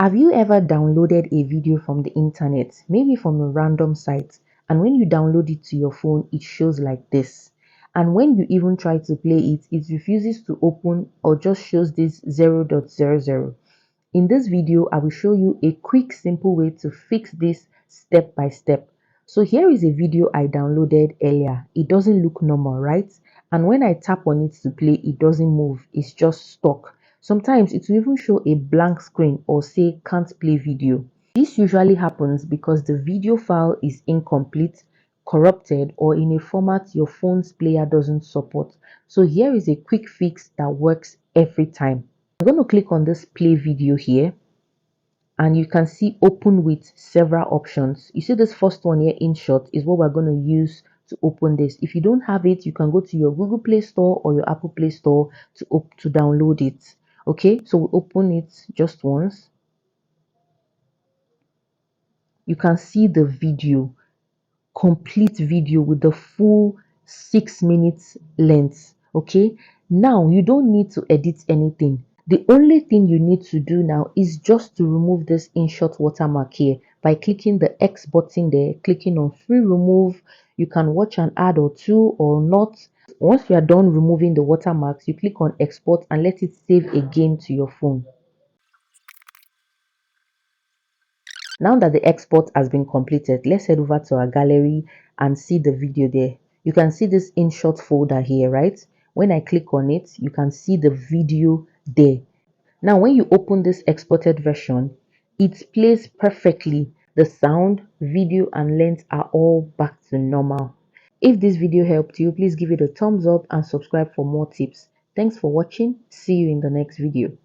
Have you ever downloaded a video from the internet, maybe from a random site, and when you download it to your phone, it shows like this? And when you even try to play it, it refuses to open or just shows this 0.00. In this video, I will show you a quick, simple way to fix this step by step. So here is a video I downloaded earlier. It doesn't look normal, right? And when I tap on it to play, it doesn't move. It's just stuck. Sometimes it will even show a blank screen or say can't play video. This usually happens because the video file is incomplete, corrupted, or in a format your phone's player doesn't support. So here is a quick fix that works every time. I'm going to click on this play video here, and you can see open with several options. You see this first one here, InShot, is what we're going to use to open this. If you don't have it, you can go to your Google Play Store or your Apple Play Store to download it. Okay, so we open it just once. You can see the video, complete video with the full 6 minutes length. Okay, now you don't need to edit anything. The only thing you need to do now is just to remove this InShot watermark here by clicking the X button there, clicking on free remove. You can watch an ad or two or not. Once you are done removing the watermarks, you click on export and let it save again to your phone. Now that the export has been completed, let's head over to our gallery and see the video there. You can see this InShot folder here, right? When I click on it, you can see the video there. Now, when you open this exported version, it plays perfectly. The sound, video, and length are all back to normal. If this video helped you, please give it a thumbs up and subscribe for more tips. Thanks for watching. See you in the next video.